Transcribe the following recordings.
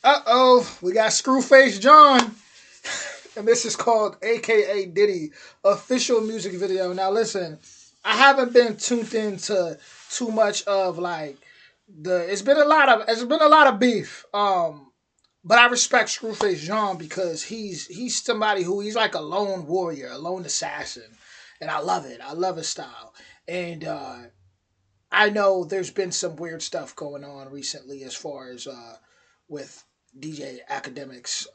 Uh-oh, we got Scru Face Jean. And this is called AkaDiddy official music video. Now listen, I haven't been tuned into too much of like it's been a lot of beef. But I respect Scru Face Jean because he's somebody he's like a lone warrior, a lone assassin. And I love it. I love his style. And I know there's been some weird stuff going on recently as far as with DJ Academics.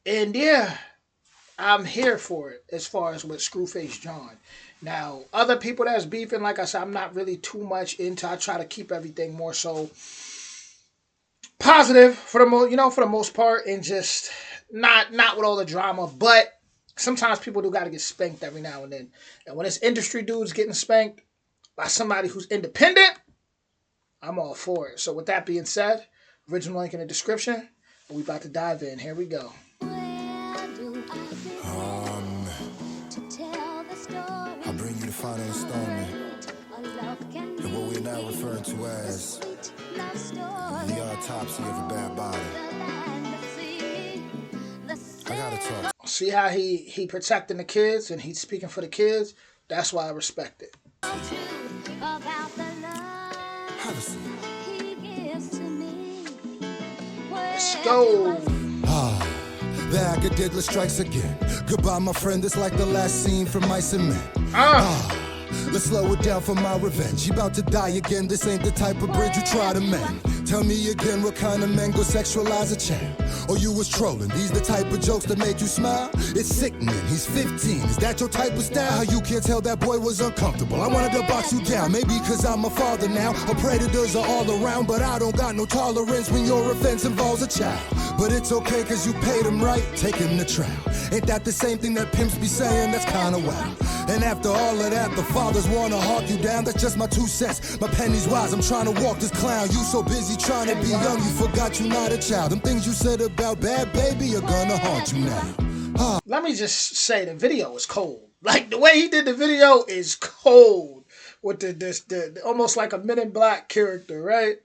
And yeah, I'm here for it as far as with Scru Face Jean. Now, other people that's beefing, like I said, I'm not really too much into. I try to keep everything more so positive for the most part, and just not with all the drama. But sometimes people do got to get spanked every now and then. And when it's industry dudes getting spanked by somebody who's independent, I'm all for it. So with that being said, original link in the description. We about to dive in. Here we go. I bring you the final installment of what we're now referring to as the autopsy of a bad body. I gotta talk. See how he protecting the kids and he's speaking for the kids? That's why I respect it. Have a seat. Let's go. The AkaDiddy strikes again. Goodbye, my friend. It's like the last scene from Mice and Men. Let's slow it down for my revenge. You about to die again. This ain't the type of bridge you try to mend. Tell me again, what kind of man go sexualize a child? Or you was trolling? These the type of jokes that made you smile? It's sickening. He's 15. Is that your type of style? How you can't tell that boy was uncomfortable? I wanted to box you down. Maybe cause I'm a father now. Or predators are all around, but I don't got no tolerance when your offense involves a child. But it's okay cause you paid him right. Take him to trial. Ain't that the same thing that pimps be saying? That's kinda wild. And after all of that, the fathers wanna hawk you down. That's just my 2 cents. My penny's wise, I'm trying to walk this clown. You so busy trying to be young, you forgot you not a child. Them things you said about bad baby are gonna haunt you now. Let me just say the video is cold. Like the way he did the video is cold. With the almost like a Men in Black character, right?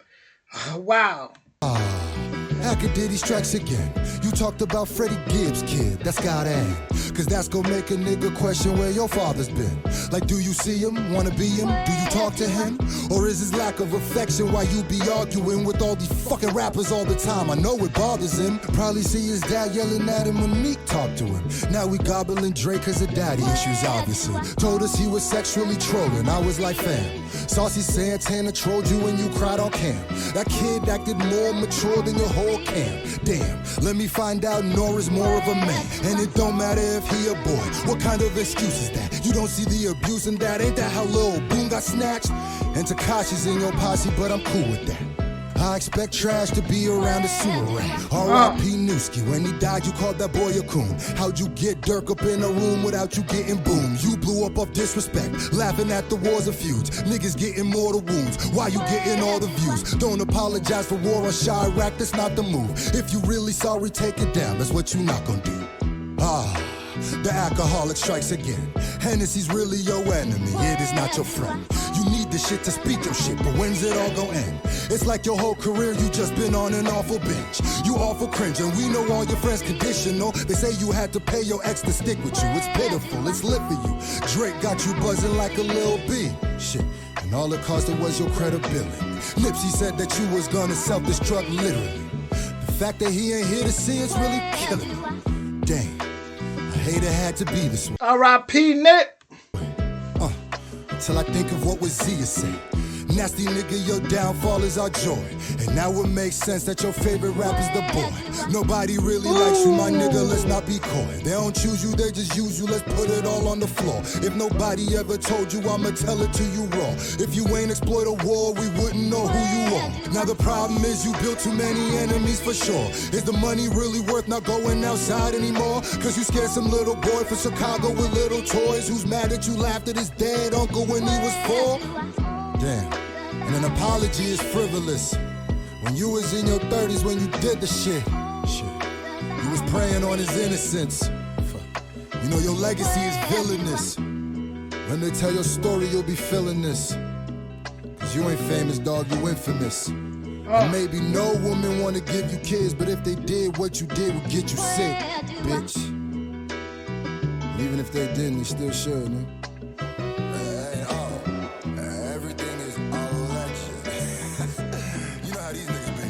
Wow. AkaDiddy strikes again. You talked about Freddie Gibbs, kid. That's gotta end. Cause that's gonna make a nigga question where your father's been. Like, do you see him? Wanna be him? Do you talk to him? Or is his lack of affection why you be arguing with all these fucking rappers all the time? I know it bothers him. Probably see his dad yelling at him when Meek talked to him. Now we gobbling Drake cause of daddy issues, obviously. Told us he was sexually trolling. I was like, fam. Saucy Santana trolled you when you cried on cam. That kid acted more mature than your whole camp. Damn, let me find out Nora's more of a man. And it don't matter if he a boy. What kind of excuse is that? You don't see the abuse in that? Ain't that how Lil Boom got snatched? And Tekashi's in your posse, but I'm cool with that. I expect trash to be around the sewer rat. R.I.P. Newski, when he died you called that boy a coon. How'd you get Dirk up in a room without you getting boomed? You blew up off disrespect, laughing at the wars and feuds. Niggas getting mortal wounds, why you getting all the views? Don't apologize for war on Chirac, that's not the move. If you really sorry, take it down, that's what you not gonna do. The alcoholic strikes again. Hennessy's really your enemy, it is not your friend. You need the shit to speak your shit, but when's it all gonna end? It's like your whole career you just been on an awful bench. You awful cringe, and we know all your friends conditional. They say you had to pay your ex to stick with you. It's pitiful, it's lit for you. Drake got you buzzing like a Lil B. Shit, and all it cost was your credibility. Nipsey said that you was gonna self-destruct literally. The fact that he ain't here to see it's really killing me. Damn. I hate it had to be this way. R.I.P. Nip. Till I think of what was Zia say. Nasty nigga, your downfall is our joy. And now it makes sense that your favorite rapper's the boy. Nobody really likes you, my nigga, let's not be coy. They don't choose you, they just use you, let's put it all on the floor. If nobody ever told you, I'ma tell it to you raw. If you ain't exploit a war, we wouldn't know who you are. Now the problem is you built too many enemies for sure. Is the money really worth not going outside anymore? Cause you scared some little boy from Chicago with little toys who's mad that you laughed at his dead uncle when he was 4? Damn, and an apology is frivolous. When you was in your 30s when you did the shit, you was preying on his innocence. You know your legacy is villainous. When they tell your story, you'll be feeling this. Cause you ain't famous, dog, you infamous. And maybe no woman wanna give you kids, but if they did, what you did would get you sick, bitch. And even if they didn't, they still should, man. Everything is all election. You know how these niggas be.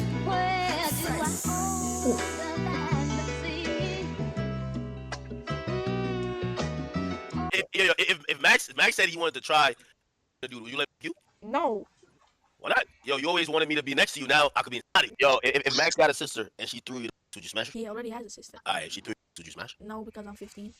If Max said he wanted to try to do, would you let you? No. Why not? Yo, you always wanted me to be next to you. Now I could be inside. Yo, if Max got a sister and she threw you, would you smash her? He already has a sister. Alright, if she threw you, would you smash her? No, because I'm 15.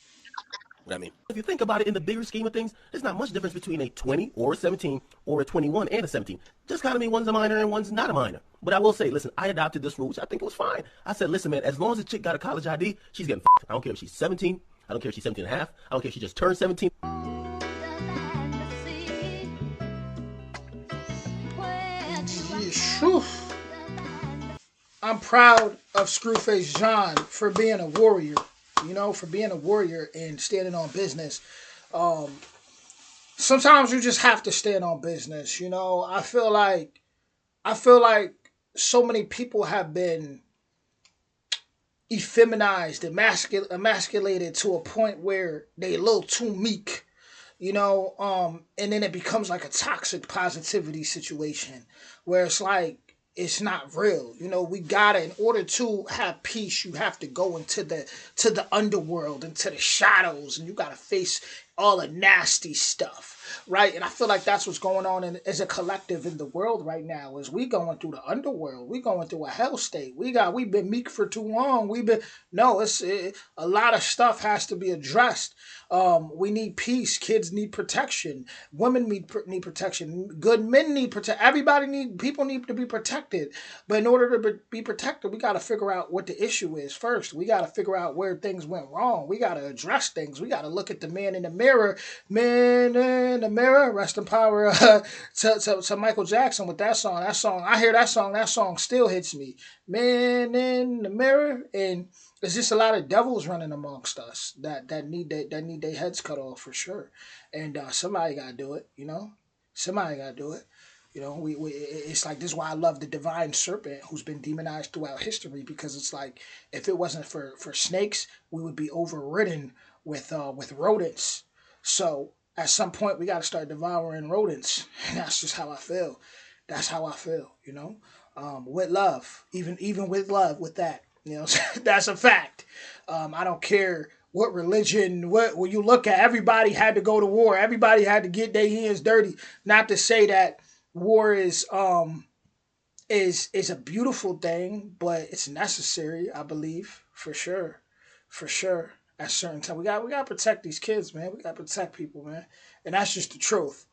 What I mean? If you think about it in the bigger scheme of things, there's not much difference between a 20 or a 17 or a 21 and a 17. Just kind of mean one's a minor and one's not a minor. But I will say, listen, I adopted this rule, which I think it was fine. I said, listen, man, as long as a chick got a college ID, she's getting f***ed. I don't care if she's 17. I don't care if she's 17 and a half. I don't care if she just turned 17. I'm proud of Scru Face Jean for being a warrior, you know, for being a warrior and standing on business. Sometimes you just have to stand on business, you know. I feel like so many people have been effeminized, emasculated to a point where they a little too meek, you know, and then it becomes like a toxic positivity situation where it's like, it's not real. You know, we gotta, in order to have peace, you have to go into the underworld, into the shadows, and you gotta face all the nasty stuff, right? And I feel like that's what's going on as a collective in the world right now. Is we going through the underworld, we going through a hell state. We've been meek for too long. A lot of stuff has to be addressed. We need peace. Kids need protection. Women need protection. Good men need protection. People need to be protected. But in order to be protected, we got to figure out what the issue is first. We got to figure out where things went wrong. We got to address things. We got to look at the man in the mirror. Man in the mirror. Rest in power to Michael Jackson with that song. I hear that song still hits me. Man in the mirror. And there's just a lot of devils running amongst us that need their heads cut off for sure. And somebody got to do it, you know? Somebody got to do it. You know, it's like, this is why I love the divine serpent who's been demonized throughout history, because it's like, if it wasn't for snakes, we would be overridden with rodents. So at some point we got to start devouring rodents. And that's just how I feel. That's how I feel, you know, with love, even with love, with that, you know, that's a fact. I don't care what religion, when you look at, everybody had to go to war. Everybody had to get their hands dirty. Not to say that war is a beautiful thing, but it's necessary, I believe, for sure. At certain time, we got to protect these kids, man. We got to protect people, man, and that's just the truth.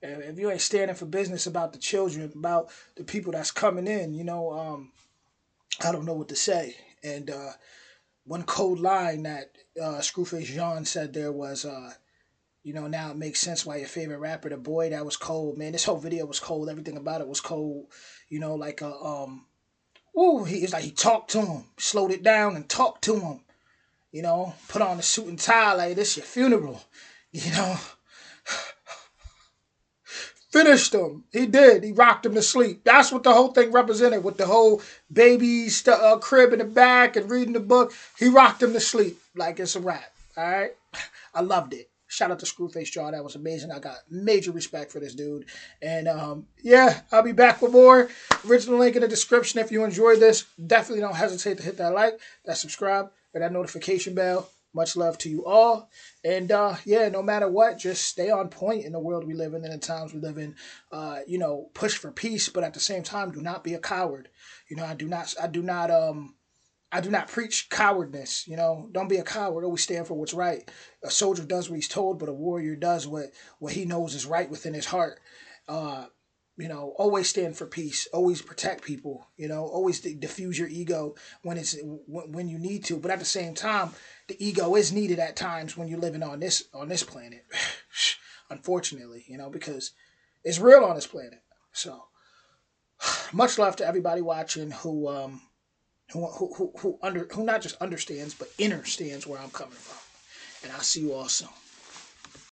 And if you ain't standing for business about the children, about the people that's coming in, you know, I don't know what to say. And one cold line that Scru Face Jean said there was, you know, now it makes sense why your favorite rapper, the boy, that was cold, man. This whole video was cold. Everything about it was cold. You know, like he talked to him, slowed it down and talked to him. You know, put on a suit and tie like this your funeral. You know, finished him. He did. He rocked him to sleep. That's what the whole thing represented, with the whole baby crib in the back and reading the book. He rocked him to sleep like it's a wrap. All right, I loved it. Shout out to Scru Face Jean. That was amazing. I got major respect for this dude. And yeah, I'll be back with more. Original link in the description. If you enjoyed this, definitely don't hesitate to hit that like, that subscribe, or that notification bell. Much love to you all. And yeah, no matter what, just stay on point in the world we live in and the times we live in. You know, push for peace, but at the same time, do not be a coward. You know, I do not preach cowardness. You know, don't be a coward. Always stand for what's right. A soldier does what he's told, but a warrior does what he knows is right within his heart. You know, always stand for peace. Always protect people. You know, always diffuse your ego when you need to. But at the same time, the ego is needed at times when you're living on this planet. Unfortunately, you know, because it's real on this planet. So, much love to everybody watching who not just understands but understands where I'm coming from. And I'll see you all soon.